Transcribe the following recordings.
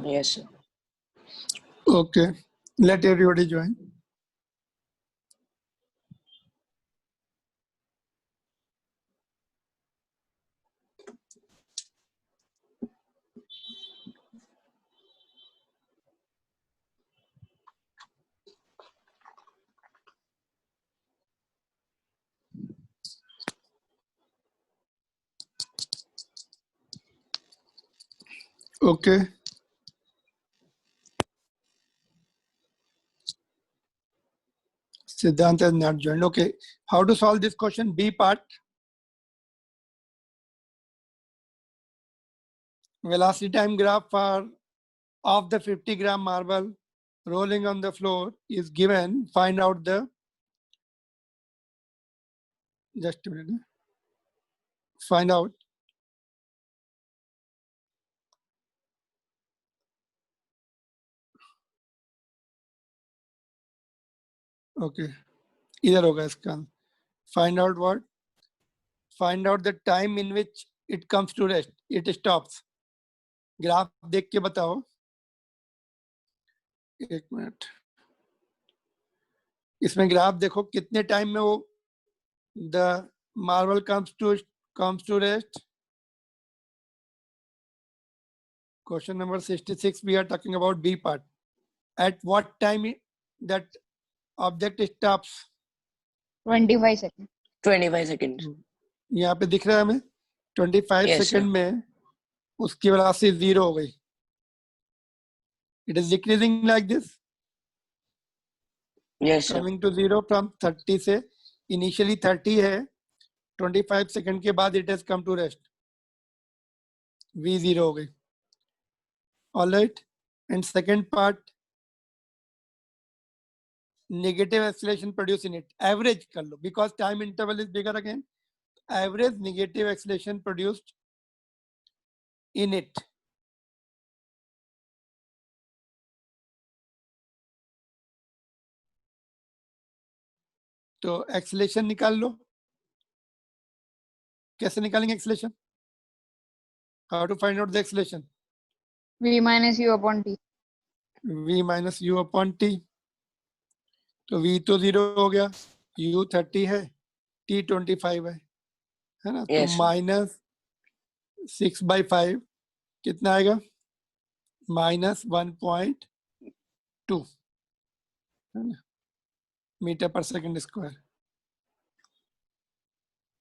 Yes, sir. Okay, let everybody join. Okay. Siddhant has not joined. Okay, how to solve this question? B part. Velocity time graph for of the 50-gram marble rolling on the floor is given. Find out the, just a minute. Find out. Okay, इधर होगा इसका. Find out what? Find out the time in which it comes to rest. It stops. Graph देख के बताओ. एक minute. इसमें graph देखो कितने टाइम में वो the marble comes to rest. Question number 66. We are talking about B part. At what time that object stops? 25 seconds. 25 seconds. यहाँ पे दिख रहा है हमें 25 Yes, सेकंड sir. में उसकी वेलोसिटी 0 हो गई. It is decreasing like this, Yes, sir. coming to 0 from 30 से. Initially 30 है, 25 सेकंड के बाद it has come to rest. V 0 हो गई. All right. And second part, negative acceleration produced in it. Average कर लो, because time interval is bigger again. Average negative acceleration produced in it. तो acceleration निकाल लो. कैसे निकालेंगे acceleration? How to find out the acceleration? V minus U upon T. V minus U upon T. तो V तो 0 हो गया, U 30 है, T 25 है ना? तो Yes, sir. माइनस 6/5 कितना आएगा? माइनस 1.2 है ना, मीटर पर सेकंड स्क्वायर.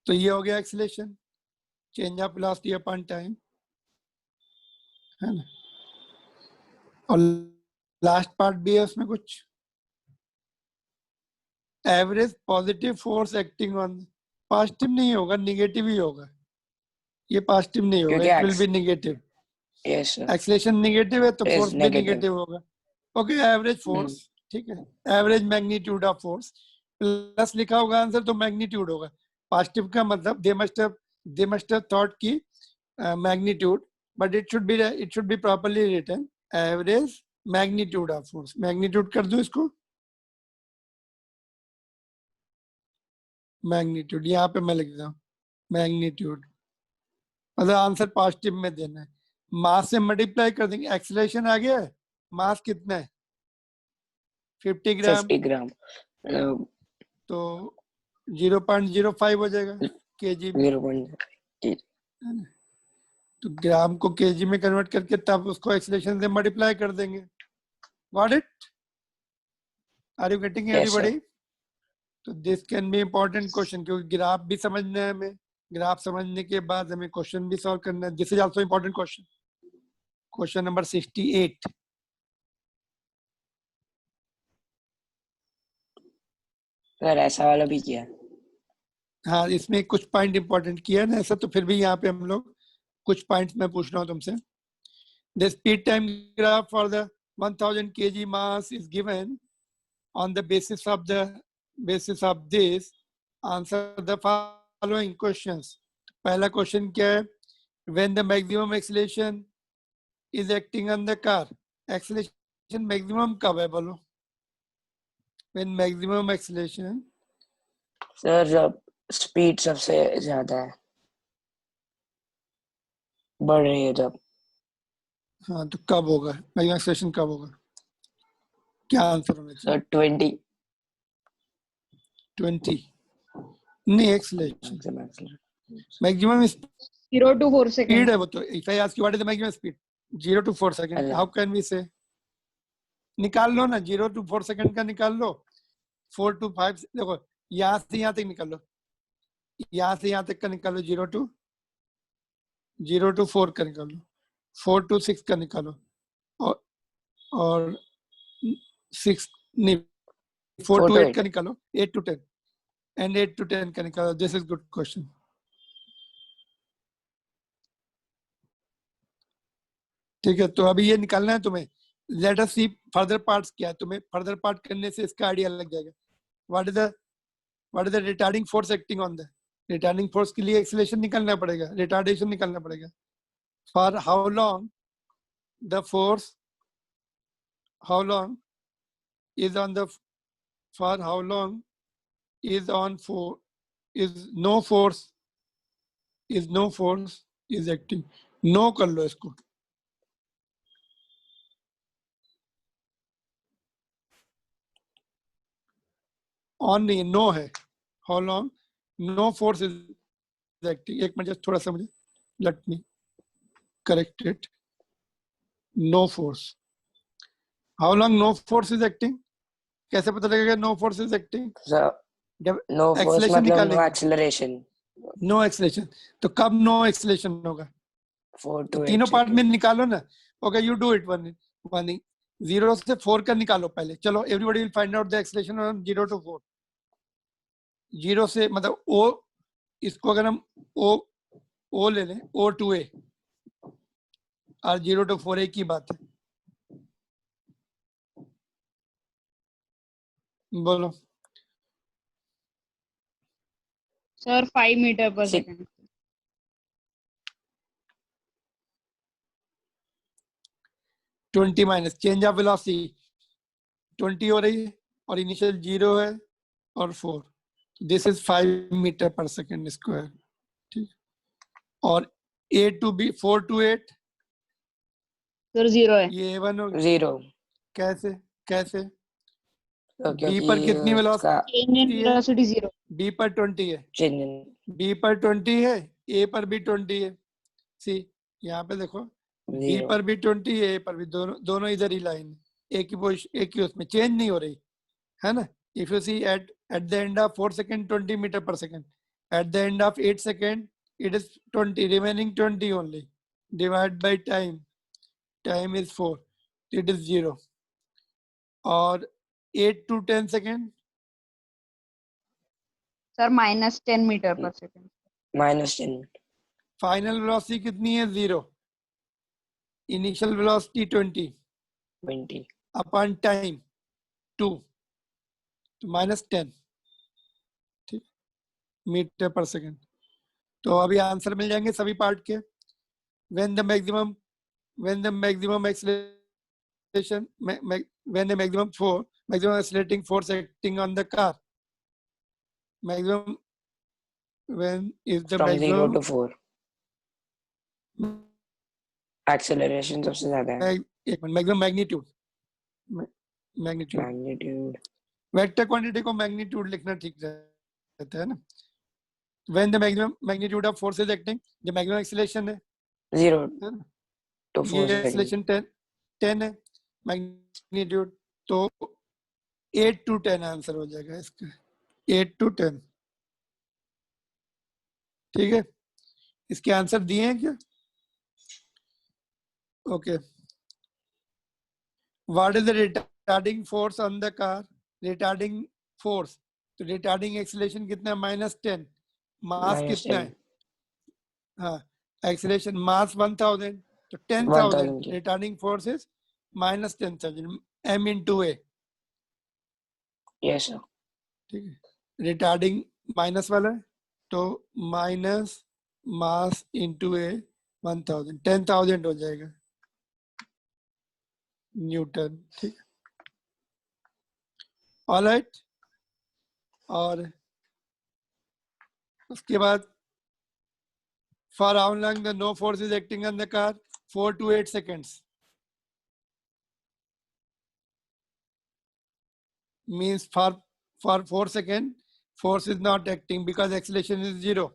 तो ये हो गया acceleration, change of velocity upon time, है ना. और लास्ट पार्ट भी है उसमें कुछ. Average positive force acting on, positive नहीं होगा, निगेटिव ही होगा. ये पॉजिटिव नहीं होगा, क्योंकि it will be negative. Yes, sir. Acceleration negative है तो Is फोर्स भी negative. निगेटिव होगा. ओके, एवरेज फोर्स, ठीक है, average magnitude of force plus लिखा होगा आंसर तो मैग्नीट्यूड होगा. पॉजिटिव का मतलब दे मस्ट हैव थॉट की magnitude, but it should be properly written average magnitude of force. Magnitude कर दूं इसको, मैग्नीट्यूड यहाँ पे मैं लिख देता हूँ मैग्नीट्यूड, मतलब आंसर पॉजिटिव में देना है. मास से मल्टीप्लाई कर देंगे. एक्सेलरेशन आ गया है, मास कितना है? 50 ग्राम. 50 ग्राम. तो 0.05 हो जाएगा केजी में. 0.0. तो ग्राम को केजी में कन्वर्ट करके तब उसको एक्सेलरेशन से मल्टीप्लाई कर देंगे. Got it? Are you getting Yes, sir. Everybody? तो this can be important question, क्योंकि ग्राफ भी समझना है हमें. ग्राफ समझने के बाद हमें क्वेश्चन भी सॉल्व करना है. This is also important question. Question number 68. Sir ऐसा वाला भी किया. हाँ, इसमें कुछ पॉइंट इंपॉर्टेंट किया ना ऐसा, तो फिर भी यहाँ पे हम लोग कुछ पॉइंट्स मैं पूछ रहा हूँ तुमसे. The speed time graph for the 1000 kg mass is given on the basis of this answer the following questions. पहला क्वेश्चन क्या है? When the maximum acceleration is acting on the car. Acceleration maximum कब है बोलो? When maximum acceleration, sir जब speed सबसे ज्यादा है, बढ़ रही है जब. हाँ तो कब होगा मैक्सिमम एक्सेलरेशन, कब होगा, क्या आंसर होना सर चाहिए? 20 20 नहीं, acceleration maximum acceleration. Maximum 0 to 4 speed seconds. है वो तो। If I ask you what is the maximum speed, 0 to 4 second, Allah. How can we say? निकाल लो ना, 0 to 4 सेकंड का निकाल लो, 4 to 5, देखो यहाँ से यहाँ तक निकाल लो, यहाँ से यहाँ तक का निकाल लो, 0 to 4 का निकाल लो, 4 to 6 का निकालो, और 6 नहीं, 4 4 to to 8 8. का निकालो, 8 to 10 एंड 8 to 10 का निकालो। This is good question. ठीक है, तो अभी ये निकालना है तुम्हें। लेट अस सी फर्दर पार्ट्स क्या है, तुम्हें फर्दर पार्ट करने से इसका आइडिया लग जाएगा। What is the retarding force acting on the, retarding force के लिए एक्सेलरेशन निकालना पड़ेगा, रिटार्डेशन निकालना पड़ेगा। For how long the force, how long is on the, for how long is on for, is no force, is no force is acting, no कर लो इसको। On नहीं, no है। How long no force is acting, एक minute थोड़ा सा मुझे, let me correct it. No force, how long no force is acting, कैसे पता लगेगा no force is acting? So जब no force एक्सेलरेशन मतलब no निकालेंगे, acceleration. नो एक्सेलरेशन, तो कब नो एक्सेलरेशन होगा? 4 तो to 8 तीनों पार्ट में seconds. निकालो ना। Okay, you do it one one, 0 से 4 का निकालो पहले। चलो, everybody will find out the acceleration from 0 to 4। 0 से मतलब ओ, इसको अगर हम ओ ले लें, O to A, और 0 to 4 एक ही बात है। बोलो। Sir, 5 meter per Six. second. 20 minus change of velocity 20 हो रही है, और इनिशियल 0 है और 4, दिस इज 5 मीटर पर सेकेंड स्क्वायर। ठीक, और A to B, 4 to 8 Sir, 0 है. ये A1 हो गया। 0. कैसे कैसे? तो B क्योंकि पर कितनी उसका Change in वेलोसिटी है? velocity 0. B पर 20 है, change in B पर 20 है, A पर भी 20 है। सी यहाँ पे देखो, B 0. पर भी 20 है, A पर भी, दोनों इधर ही लाइन, एक ही पोजिशन, एक ही उसमें चेंज नहीं हो रही है ना। If you see at the end of 4 second 20 metre per second, at the end of 8 second it is 20, remaining 20 only, divide by time, time is 4, it is 0, और 8 to 10 second, Sir, minus 10 meter per second. -10. Final velocity कितनी है? 0, initial velocity 20 20. Upon time 2, तो -10 metre per second. तो अभी answer मिल जाएंगे सभी part के। when the maximum acceleration, when the maximum accelerating force acting on the car, maximum, when is the From 0 maximum to 4. Acceleration सबसे ज्यादा है. maximum magnitude, Magnitude. Vector quantity को magnitude लिखना ठीक रहता है ना। when the maximum magnitude of force is acting, जो maximum acceleration है 0 ना, to 4 ये seconds. acceleration 10 है मैग्नीट्यूड, तो 8 to 10 आंसर हो जाएगा इसका, 8 to 10। ठीक है, इसके आंसर दिए हैं क्या? Okay, what is the retarding force on the car? Retarding force, तो रिटार्डिंग एक्सीलरेशन कितना है? -10। मास कितना -10. है? हाँ, एक्सीलरेशन मास 1000, तो 10,000, 1000 की. Retarding force is -10,000, m into a। Yes sir. ठीक है, रिटार्डिंग माइनस वाला है, तो माइनस मास इंटू ए 1000, 10,000 हो जाएगा न्यूटन। ठीक है, ऑलराइट। और उसके बाद for how long the no force is acting on the car? 4 to 8 seconds। means for 4 seconds force is not acting because acceleration is 0.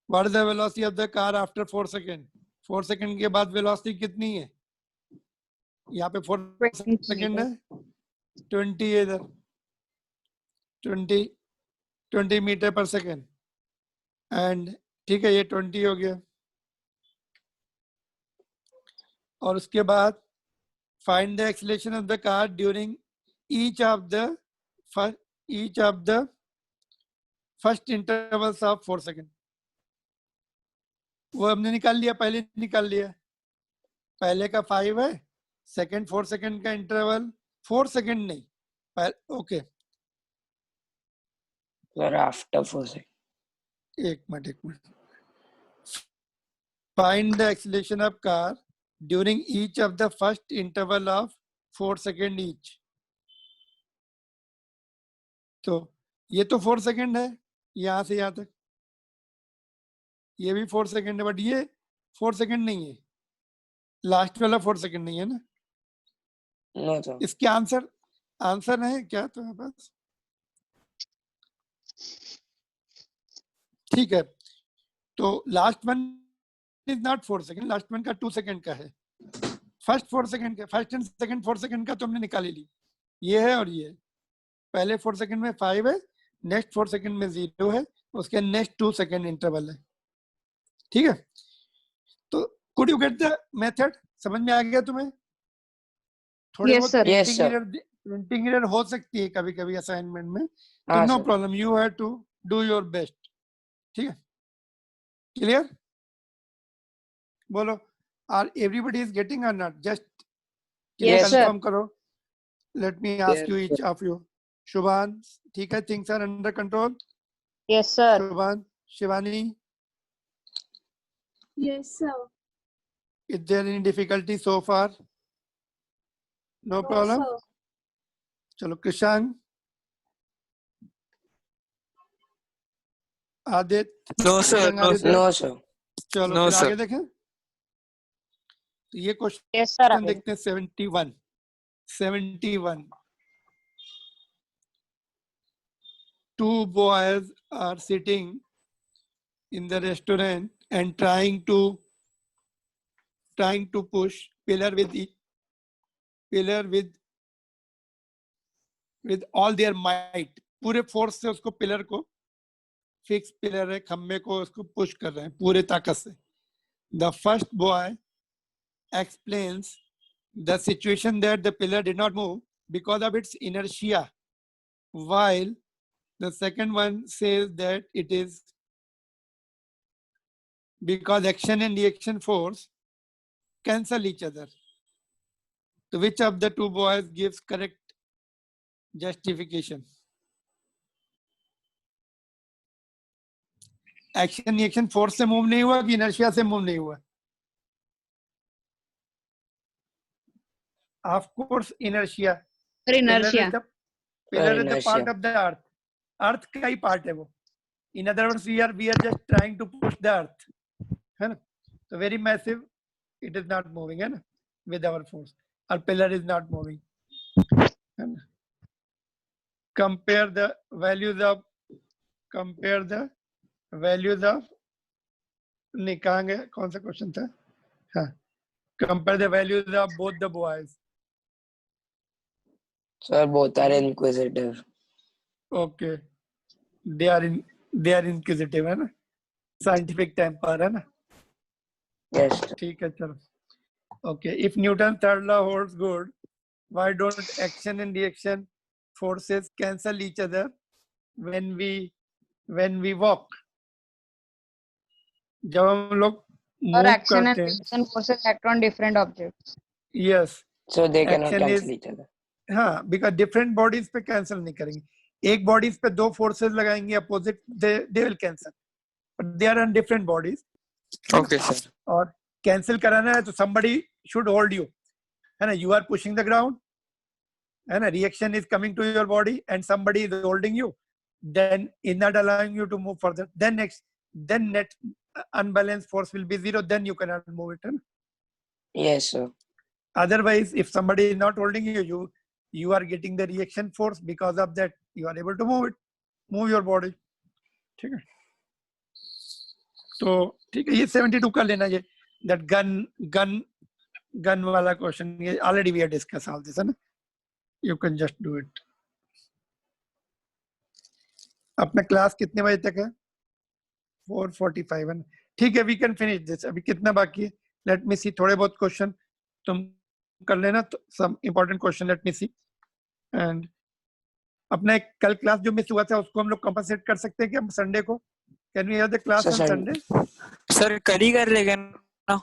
What is the velocity of the car after 4 seconds? 4 second के बाद velocity कितनी है? यहाँ पे 4 20 second है, meter. 20 है इधर, 20 metre per second, and ठीक है, ये 20 हो गया. और उसके बाद find the acceleration of the car during each of the first intervals of 4 seconds. वो हमने निकाल लिया, पहले निकाल लिया. पहले का 5 है, सेकंड 4 सेकंड का इंटरवल, 4 सेकंड नहीं, ओके. Sir, after 4 seconds. एक minute. Find the acceleration of car during each of the first interval of 4 seconds each. तो ये तो 4 सेकंड है यहाँ से यहाँ तक, ये भी 4 सेकंड है, बट ये 4 सेकंड नहीं है, लास्ट वाला 4 सेकंड नहीं है ना. No, sir. इसके आंसर है क्या तुम्हारे पास? ठीक है, तो last one is not 4 second, last one का 2 सेकंड का है. फर्स्ट 4 सेकंड का, फर्स्ट एंड सेकंड 4 सेकंड का तो हमने निकाल ही ली, ये है और ये है. पहले 4 सेकंड में 5 है, नेक्स्ट 4 सेकंड में 0 है, उसके नेक्स्ट 2 सेकंड इंटरवल है. ठीक है, तो could you get the method? समझ में आ गया तुम्हें? थोड़ी Yes, बहुत sir. Yes, sir. Printing error हो सकती है कभी कभी असाइनमेंट में, तो हाँ, no sir. Problem, you have to do your best. ठीक है, क्लियर? बोलो, आर एवरीबडी इज गेटिंग और not? Just Yes, sir. Confirm करो. Let me ask Yes, you each of you. Shubhan, ठीक है, things are under control? Yes, sir. Shubhan, Shivani, Yes, sir. is there any difficulty so far? No problem. sir. चलो, Krishang, Aditya, No, sir. Krishang, No, Aditya. No, sir. चलो No, फिर sir. आगे देखें. तो ये question Yes, sir. देखते हैं. 71. Two boys are sitting in the restaurant and trying to push pillar with all their might. पूरे फोर्स से उसको पिलर को, फिक्स पिलर है, खम्बे को उसको पुश कर रहे हैं पूरे ताकत से. The first boy explains the situation that the pillar did not move because of its inertia, while the second one says that it is because action and reaction force cancel each other. So which of the two boys gives correct justification? Action reaction force से move नहीं हुआ कि inertia से move नहीं हुआ? Of course inertia. Sir, inertia. Pillar is the Inertia. part of the earth. Earth का ही part है वो. In other words, we are just trying to push the earth. है ना? So very massive, it is not moving, है ना? With our force. Our pillar is not moving. है ना? Compare the values of नहीं, कहाँ गए? कौन सा क्वेश्चन था? हाँ, compare the values of both the boys. Sir, both are inquisitive. Okay, they are inquisitive, है ना? Scientific temper, है ना? Yes, sir. ठीक है, चलो. Okay, if Newton's third law holds good, why don't action and reaction forces cancel each other when we walk? जब हम लोग Or move action and करते हैं, reaction forces act on different objects. yes, So they cannot Action cancel is- each other. हाँ, because different bodies पे cancel नहीं करेंगे. एक bodies पे दो forces लगाएंगे opposite, they will cancel, but they are on different bodies. Okay, sir. और cancel कराना है तो somebody should hold you, है ना? You are pushing the ground, है ना? Reaction is coming to your body and somebody is holding you, then is not allowing you to move further. Then net unbalanced force will be 0, then you cannot move it, है ना? Yes, sir. Otherwise, if somebody is not holding you, you are getting the reaction force, because of that you are able to move your body. ठीक है, तो ठीक है, ये 72 कर लेना, ये that gun वाला क्वेश्चन, ये already we have discussed all this, है ना, you can just do it. अपना क्लास कितने बजे तक है? 4:45 है, ठीक है, वी कैन फिनिश दिस. अभी कितना बाकी है? लेट मी सी, थोड़े बहुत क्वेश्चन तुम कर लेना, तो some important question let me see. And अपना एक कल क्लास जो मिस हुआ था उसको हम लोग कंपनसेट कर सकते हैं कि हम संडे को, can we have the class on Sunday? Sir कल ही कर लेंगे ना.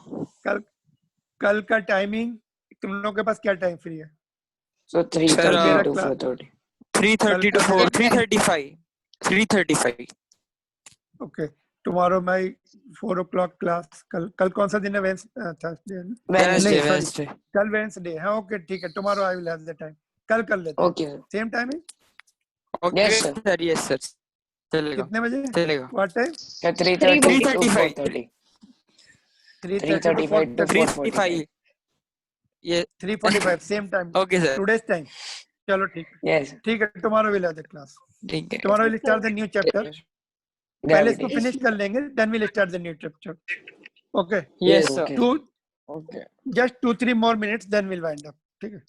कल का टाइमिंग तुम लोगों के पास क्या टाइम फ्री है? So 3:30 to 4:30. 3:30 to 3:35. 3:35. Okay, tomorrow my 4 o'clock class. कल कौन सा दिन है? थर्सडे है ना? Wednesday. कल वेडनेसडे है. ओके ठीक है, tomorrow I will have the time. कल कर लेते हैं. Okay, sir. Same timing Okay, Yes, sir. sir. Yes, sir. चलेगा. कितने बजे? चलेगा. What time? 3:30 to 3:35. 4:30. 3:35 to 3:35. ये 3:45 same time. Okay, sir. Today's time. चलो ठीक है, Yes. ठीक है, tomorrow will have the class. ठीक है. Tomorrow will start the new chapter. पहले इसको Gravity. फिनिश कर लेंगे, then will start the new chapter. Okay, Yes, sir. Okay. Two Okay. Just 2-3 more minutes, then will wind up. ठीक है,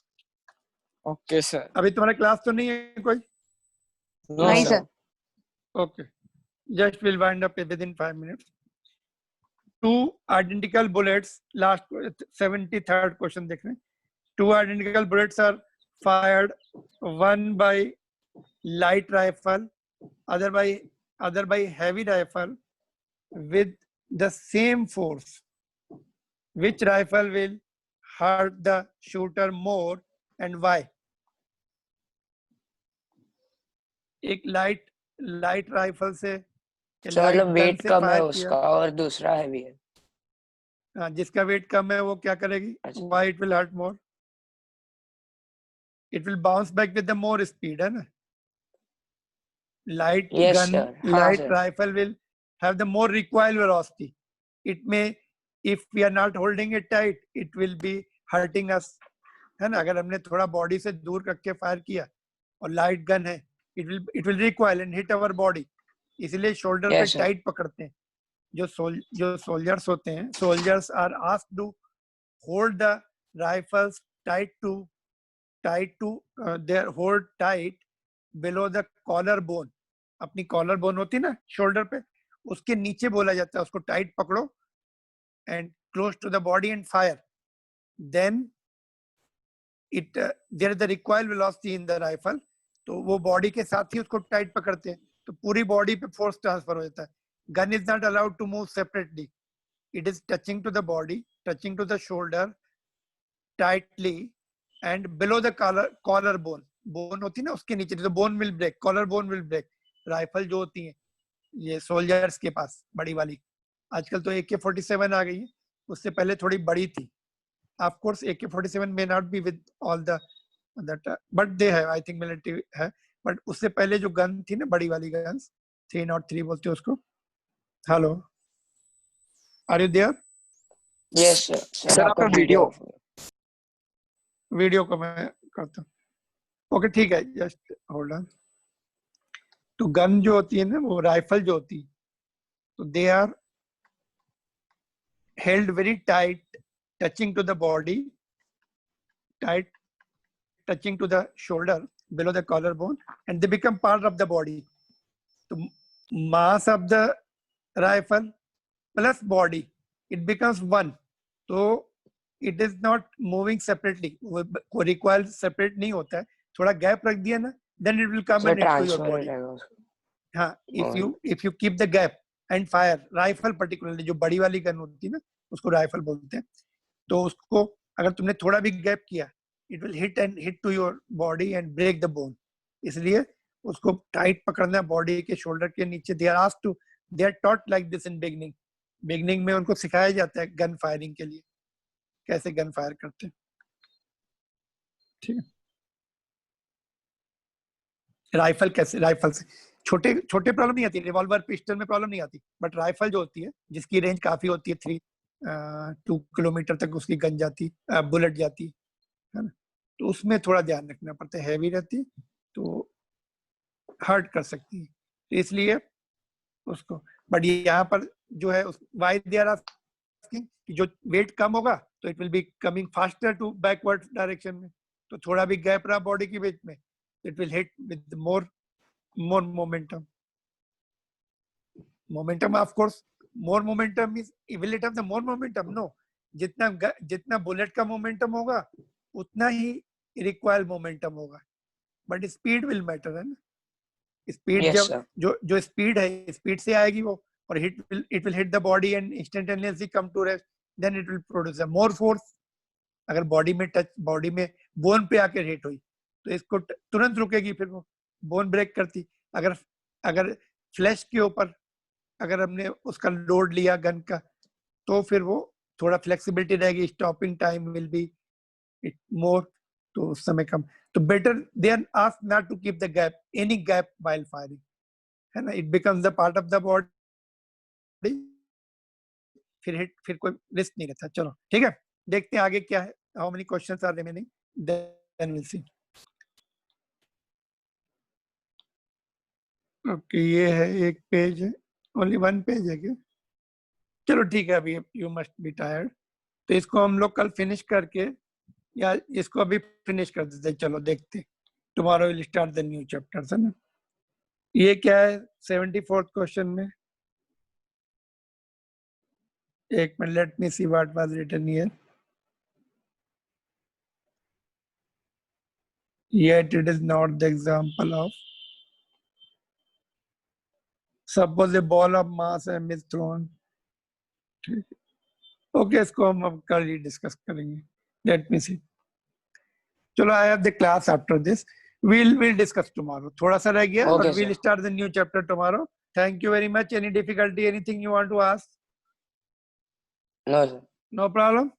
Okay, sir. अभी तुम्हारा क्लास तो नहीं है कोई? No, नहीं sir. Sir. Okay, just will wind up within 5 minutes. Two identical bullets, last 73rd question देख रहे हैं. Two identical bullets are fired, one by light rifle, other by heavy rifle with the same force. Which rifle will hurt the shooter more and why? एक light rifle से, So light मतलब gun wait से कम है fire उसका किया. और दूसरा heavy है. हाँ, जिसका वेट कम है वो क्या करेगी? अच्छा. Why it will hurt more? It will bounce back with the more speed, है ना? Light Yes, gun, sir. हाँ, light sir. rifle will have the more recoil velocity. It may, if we are not holding it tight, it will be hurting us, है ना? अगर हमने थोड़ा body से दूर करके फायर किया और लाइट गन है, it will recoil and hit our body. इसलिए शोल्डर पे Yes, sir. टाइट पकड़ते हैं. जो सोल्जर्स होते हैं, soldiers are asked to hold the rifles tight to their hold tight below the collar bone. अपनी कॉलर बोन होती है ना शोल्डर पे, उसके नीचे बोला जाता है उसको टाइट पकड़ो and close to the body and fire. Then it there is the required velocity in the rifle. तो वो बॉडी के साथ ही उसको टाइट पकड़ते हैं, तो पूरी बॉडी पे फोर्स ट्रांसफर हो जाता है. Gun is not allowed to move separately. It is touching to the body, touching to the shoulder tightly and below the collar bone. Bone होती है ना उसके नीचे, तो bone will break, collar bone will break. Rifle जो होती है ये सोल्जर्स के पास बड़ी वाली, आजकल तो AK-47 आ गई है, उससे पहले थोड़ी बड़ी थी. Of course AK-47 may not be with all the that but they have, I think military है, बट उससे पहले जो गन थी ना बड़ी वाली गन्स, 303 बोलते हैं उसको. Hello, are you there? Yes, sir. Sir, आपका video. वीडियो को मैं करता हूँ. ओके ठीक है, जस्ट होल्ड ऑन. तो गन जो होती है ना, वो राइफल जो होती है, तो they are held very tight, touching to the body, tight, touching to the shoulder, below the collarbone, and they become part of the body. So mass of the rifle plus body, it becomes one. So it is not moving separately. वो recoil separate नहीं होता है. थोड़ा gap रख दिया ना, then it will come So and hit to your transfer body. रहेगा उसका. हाँ, और- if you keep the gap and fire, rifle particularly जो बड़ी वाली गन होती है ना, उसको राइफल बोलते हैं. तो उसको अगर तुमने थोड़ा भी गैप किया, it will hit to your body and break the bone. इसलिए उसको टाइट पकड़ना बॉडी के शोल्डर के नीचे. they are taught like this in beginning में उनको सिखाया जाता है गन फायरिंग के लिए, कैसे गन फायर करते हैं. ठीक है, राइफल कैसे, राइफल से छोटे प्रॉब्लम नहीं आती, रिवॉल्वर पिस्टल में प्रॉब्लम नहीं आती, बट राइफल जो होती है जिसकी रेंज काफी होती है, 2 किलोमीटर तक उसकी गन जाती, बुलेट जाती है ना, तो उसमें थोड़ा ध्यान रखना पड़ता है, हैवी रहती तो हर्ट कर सकती है, तो इसलिए उसको। बट यहाँ पर जो है वाई दे आर आस्किंग कि जो वेट कम होगा तो it will be coming faster to backward direction में, तो थोड़ा भी गैप रहा बॉडी के बीच में, it will hit with more momentum. Momentum, of course, more momentum is, will it have the more momentum? No. जितना बुलेट का मोमेंटम होगा उतना ही रिक्वायर मोमेंटम होगा, बट स्पीड विल मैटर, है ना। स्पीड Yes, जब sir. जो स्पीड है, स्पीड से आएगी वो, और it will hit the body and instantaneously come to rest, then it will produce more force. अगर बॉडी में बोन पे आकर हिट हुई तो इसको तुरंत रुकेगी, फिर वो बोन ब्रेक करती। अगर फ्लैश के ऊपर अगर हमने उसका लोड लिया गन का, तो फिर वो थोड़ा फ्लेक्सिबिलिटी रहेगी, stopping time will be more, तो उस समय कम। तो better then ask not to keep the gap, any gap while firing, है ना। It becomes the part of the body, फिर कोई रिस्क नहीं रहता। चलो ठीक है, देखते हैं आगे क्या है, how many questions are remaining, then will see. Okay, ये है एक पेज है, ओनली वन पेज है क्या? चलो ठीक है, अभी यू मस्ट बी टायर्ड, तो इसको हम लोग कल फिनिश करके, या इसको अभी फिनिश कर देते, चलो देखते। Tomorrow will start the new chapters, है ना। ये क्या है 74th क्वेश्चन में, एक minute, let me see what was written here. Yet it is not the example of, suppose a ball of mass m is thrown, ठीक है, okay, इसको हम अब कल ही डिस्कस करेंगे। लेट मी सी, चलो, I have the class after this, we'll discuss tomorrow, थोड़ा सा रह गया, Okay, but we'll sir. start the new chapter tomorrow. Thank you very much. Any difficulty, anything you want to ask? No, sir. No problem.